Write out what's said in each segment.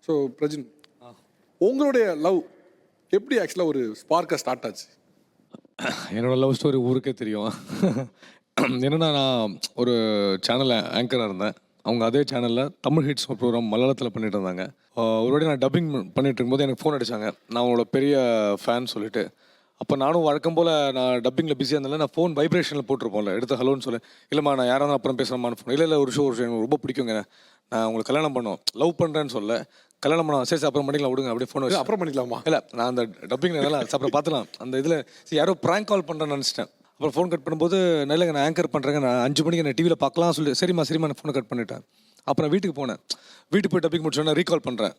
So Prajin, உங்களுடைய love எப்படி ஆக்சுவலாக ஒரு ஸ்பார்க்காக ஸ்டார்ட் ஆச்சு? என்னோடய லவ் ஸ்டோரி ஊருக்கே தெரியும். என்னென்னா, நான் ஒரு சேனலில் ஆங்கராக இருந்தேன். அவங்க அதே சேனலில் தமிழ் ஹிட்ஸ் ப்ரோக்ராம் மலையாளத்தில் பண்ணிட்டு இருந்தாங்க. ஒரு வாட்டி நான் டப்பிங் பண்ணிட்டு இருக்கும்போது எனக்கு ஃபோன் அடித்தாங்க. நான் அவங்களோட பெரிய ஃபேன் சொல்லிட்டு. அப்போ நானும் வழக்கம் போல் நான் டப்பிங்கில் பிஸியாக இருந்தாலும் நான் ஃபோன் வைப்ரேஷனில் போட்டிருப்போம்ல, எடுத்து ஹலோன்னு சொல்லி, இல்லைம்மா நான் யாராவது இருந்தாலும் அப்புறம் பேசுகிறேம்மான்னு ஃபோன். இல்லை ஒரு ஷோ எனக்கு ரொம்ப பிடிக்குங்க, நான் உங்களுக்கு கல்யாணம் பண்ணோம், லவ் பண்ணுறேன்னு சொல்ல, கல்யாணம் பண்ணோம், சரி அப்புறம் பண்ணிக்கலாம் விடுங்க, அப்படியே ஃபோன் வச்சு அப்புறம் பண்ணிக்கலாமா? இல்லை, நான் அந்த டப்பிங் அப்புறம் பார்த்துலாம் அந்த இதில் சரி யாரோ ப்ராங்க் கால் பண்ணுறேன்னு நினச்சிட்டேன். அப்புறம் ஃபோன் கட் பண்ணும்போது நல்லங்க நான் ஆங்கர் பண்ணுறேங்க, நான் 5 மணிக்கு நான் டிவியில் பார்க்கலாம் சொல்லி, சரிம்மா நான் ஃபோனை கட் பண்ணிட்டேன். அப்புறம் வீட்டுக்கு போனேன். வீட்டுக்கு போய் டப்பிங் முடிச்சோன்னா ரீகால் பண்ணுறேன்.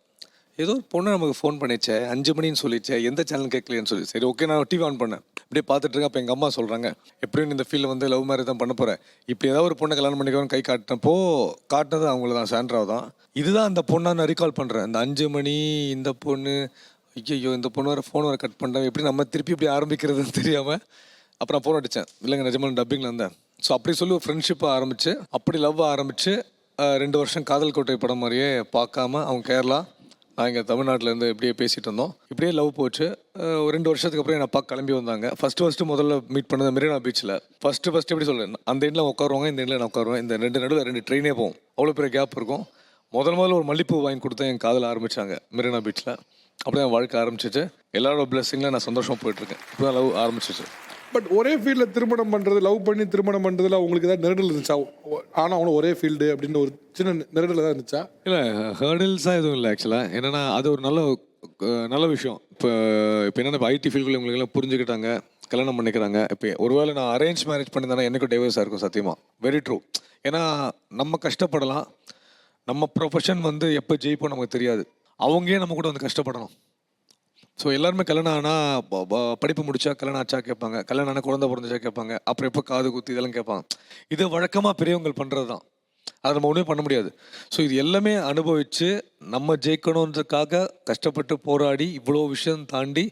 ஏதோ ஒரு பொண்ணு நமக்கு ஃபோன் பண்ணிச்சே, 5 மணின்னு சொல்லிச்சே, எந்த சேனல் கேட்கலன்னு சொல்லி, சரி ஓகே நான் டிவி ஆன் பண்ணேன். இப்படியே பார்த்துட்டு இருக்கேன். அப்போ எங்கள் அம்மா சொல்கிறாங்க, எப்படியும் இந்த ஃபீல்டில் வந்து லவ் மேரேஜ் தான் பண்ண போகிறேன், இப்படி ஏதாவது ஒரு பொண்ணை கல்யாணம் பண்ணிக்கோன்னு கை காட்டினப்போ காட்டினது அவங்கள தான், சாண்ட்ராவை தான். இதுதான் அந்த பொண்ணை நான் ரீகால் பண்ணுறேன். இந்த 5 மணி இந்த பொண்ணு, ஐயோ இந்த பொண்ணு வர ஃபோன் வர கட் பண்ணுறேன், எப்படி நம்ம திருப்பி இப்படி ஆரம்பிக்கிறதுன்னு தெரியாமல் அப்புறம் ஃபோன் அடித்தேன். இல்லைங்க நிஜமான டப்பிங்கில் இருந்தேன். ஸோ அப்படி சொல்லி ஒரு ஃப்ரெண்ட்ஷிப்பை ஆரம்பித்து, அப்படி லவ் ஆரம்பித்து 2 வருஷம் காதல் கோட்டை படம் மாதிரியே பார்க்காம அவங்க கேரளா, நான் இங்கே தமிழ்நாட்டிலேருந்து இப்படியே பேசிகிட்டு இருந்தோம். இப்படியே லவ் போச்சு. ஒரு 2 வருஷத்துக்கு அப்புறம் என் அப்பா கிளம்பி வந்தாங்க. ஃபஸ்ட்டு முதல்ல மீட் பண்ணது மெரினா பீச்சில். ஃபஸ்ட்டு எப்படி சொல்கிறேன், அந்த எண்டில் உட்காருவாங்க, இந்த எண்டில் நான் உட்காருவேன், இந்த நடுவில் 2 ட்ரெயினே போகும், அவ்வளோ பெரிய கேப் இருக்கும். முதல்ல ஒரு மல்லிப்பூ வாங்கி கொடுத்தா என் காதல் ஆரம்பித்தாங்க மெரினா பீச்சில். அப்படி தான் வாழ்க்கை ஆரம்பிச்சிச்சு. எல்லாரோட பிளெஸிங்கில் நான் சந்தோஷமாக போயிட்டுருக்கேன். இப்போ தான் லவ் ஆரம்பிச்சிச்சு. பட் ஒரே ஃபீல்டில் திருமணம் பண்ணுறது, லவ் பண்ணி திருமணம் பண்ணுறதுல உங்களுக்கு ஏதாவது நெருடல் இருந்துச்சா? ஆனால் அவனும் ஒரே ஃபீல்டு அப்படின்னு ஒரு சின்ன நெருடல் தான் இருந்துச்சா? இல்லை, ஹேர்டில்ஸாக எதுவும் இல்லை ஆக்சுவலாக. என்னென்னா அது ஒரு நல்ல விஷயம். இப்போ என்னென்னா இப்போ ஐடி ஃபீல்டுக்குள்ள இவங்களுக்கெல்லாம் புரிஞ்சுக்கிட்டாங்க, கல்யாணம் பண்ணிக்கிறாங்க. இப்போ ஒருவேளை நான் அரேஞ்ச் மேரேஜ் பண்ணியிருந்தேன்னா எனக்கும் டைவர்ஸாக இருக்கும் சத்தியமாக. Very true. ஏன்னா நம்ம கஷ்டப்படலாம், நம்ம ப்ரொஃபஷன் வந்து எப்போ ஜெயிப்போம் நமக்கு தெரியாது. அவங்களே நம்ம கூட வந்து கஷ்டப்படணும். ஸோ எல்லாருமே கல்யாணம் ஆனால் படிப்பு முடிச்சா கல்யாணம் ஆச்சா கேட்பாங்க, கல்யாணம் ஆனால் குழந்தை பிறந்துச்சா கேட்பாங்க, அப்புறம் எப்போ காது குத்தி இதெல்லாம் கேட்பாங்க. இது வழக்கமாக பெரியவங்கள் பண்ணுறது தான், அதை நம்ம ஒன்றுமே பண்ண முடியாது. ஸோ இது எல்லாமே அனுபவித்து நம்ம ஜெயிக்கணுன்றதுக்காக கஷ்டப்பட்டு போராடி இவ்வளோ விஷயம் தாண்டி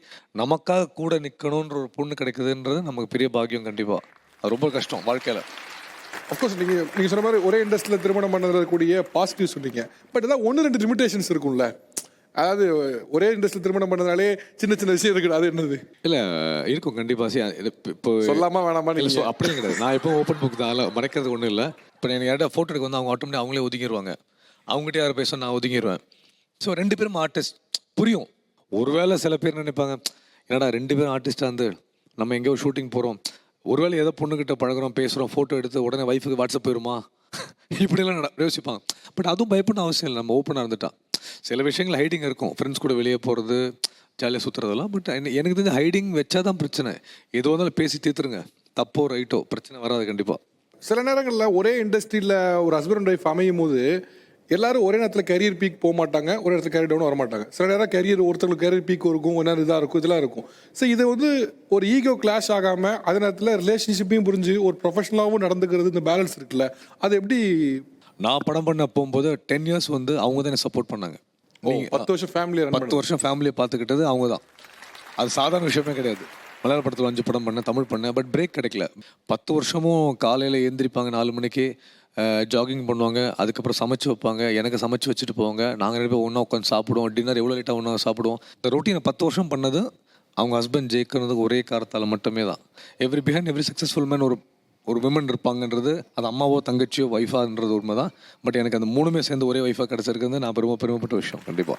நமக்காக கூட நிற்கணுன்ற ஒரு பொண்ணு கிடைக்குதுன்றது நமக்கு பெரிய பாக்கியம். கண்டிப்பாக அது ரொம்ப கஷ்டம் வாழ்க்கையில். அஃப்கோர்ஸ் நீங்கள் சொன்ன மாதிரி ஒரே இண்டஸ்ட்ரியில் திருமணம் பண்ணக்கூடிய பாசிட்டிவ் சொன்னீங்க. பட் ஏதாவது 1-2 லிமிடேஷன்ஸ் இருக்கும்ல, அதாவது ஒரே இண்டஸ்ட்ரியில் திருமணம் பண்ணதுனாலே சின்ன விஷயம் இருக்குது, அது என்னது? இல்லை இருக்கும் கண்டிப்பாக. இப்போ சொல்லாமா வேணாமா இல்லை, ஸோ அப்படியே கிடையாது. நான் எப்போ ஓப்பன் புக் தான், அதில் மறைக்கிறது ஒன்றும் இல்லை. இப்போ எனக்கு யார்ட்ட ஃபோட்டோ எடுக்க வந்து அவங்க ஆட்டோமேட்டிக் அவங்களே ஒதுங்கிடுவாங்க. அவங்ககிட்ட யார் பேச நான் ஒதுங்கிடுவேன். ஸோ 2 பேரும் ஆர்டிஸ்ட் புரியும். ஒருவேளை சில பேர் நினைப்பாங்க, என்னடா 2 பேரும் ஆர்டிஸ்டாக இருந்து நம்ம எங்கேயோ ஷூட்டிங் போகிறோம், ஒருவேளை ஏதோ பொண்ணுக்கிட்ட பழகிறோம், பேசுகிறோம், ஃபோட்டோ எடுத்து உடனே வைஃபுக்கு வாட்ஸ்அப் போயிருமா, இப்படிலாம் யோசிப்பாங்க. பட் அதுவும் பயப்படணும் அவசியம் இல்லை, நம்ம ஓப்பனாக இருந்துட்டா. சில விஷயங்கள் ஹைடிங் இருக்கும், ஃப்ரெண்ட்ஸ் கூட வெளியே போகிறது, ஜாலியாக சுற்றுறதெல்லாம். பட் எனக்கு தெரிஞ்ச ஹைடிங் வச்சா தான் பிரச்சனை. எதுவாக இருந்தாலும் பேசி தீர்த்துருங்க, தப்போ ரைட்டோ பிரச்சனை வராது கண்டிப்பாக. சில நேரங்களில் ஒரே இண்டஸ்ட்ரியில் ஒரு ஹஸ்பண்ட் அண்ட் ஒய்ஃப் அமையும் போது எல்லாரும் ஒரே நேரத்தில் கரியர் பீக் போக மாட்டாங்க, ஒரே இடத்துல கேரியர் டவுன் வர மாட்டாங்க. சில நேரம் கரியர் ஒருத்தவங்களுக்கு கரியர் பீக் இருக்கும், ஒரு நேரம் இதாக இருக்கும், இதெல்லாம் இருக்கும். ஸோ இது வந்து ஒரு ஈகோ கிளாஷ் ஆகாமல் அதே நேரத்தில் ரிலேஷன்ஷிப்பையும் புரிஞ்சு ஒரு ப்ரொஃபஷனலாகவும் நடந்துக்கிறது, இந்த பேலன்ஸ் இருக்குல்ல, அது எப்படி? நான் படம் பண்ண போகும்போது 10 இயர்ஸ் வந்து அவங்க தான் எனக்கு சப்போர்ட் பண்ணாங்க. 10 வருஷம் ஃபேமிலியை 10 வருஷம் ஃபேமிலியை பார்த்துக்கிட்டது அவங்க தான். அது சாதாரண விஷயமே கிடையாது. மலையாள படத்தில் 5 படம் பண்ணேன், தமிழ் பண்ணேன், பட் பிரேக் கிடைக்கல. 10 வருஷமும் காலையில் எழுந்திரிப்பாங்க, 4 மணிக்கு ஜாகிங் பண்ணுவாங்க, அதுக்கப்புறம் சமைச்சு வைப்பாங்க, எனக்கு சமைச்சு வச்சுட்டு போவாங்க, நாங்கள் 2 பேர் ஒன்றா உட்காந்து சாப்பிடுவோம், டின்னர் எவ்வளோ லேட்டாக ஒன்றா சாப்பிடுவோம். இந்த ரொட்டீனை 10 வருஷம் பண்ணது அவங்க ஹஸ்பண்ட் ஜெயிக்கிறதுக்கு ஒரே காரணத்தால் மட்டுமே தான். எவ்ரி சக்ஸஸ்ஃபுல் மேன் ஒரு விமன் இருப்பாங்கன்றது, அது அம்மாவோ தங்கச்சியோ ஒய்ஃபான்றது உண்மை தான். பட் எனக்கு அந்த 3மே சேர்ந்து ஒரே ஒய்ஃபாக கிடச்சிருக்கிறது நான் பெருமைப்பட்ட விஷயம் கண்டிப்பாக.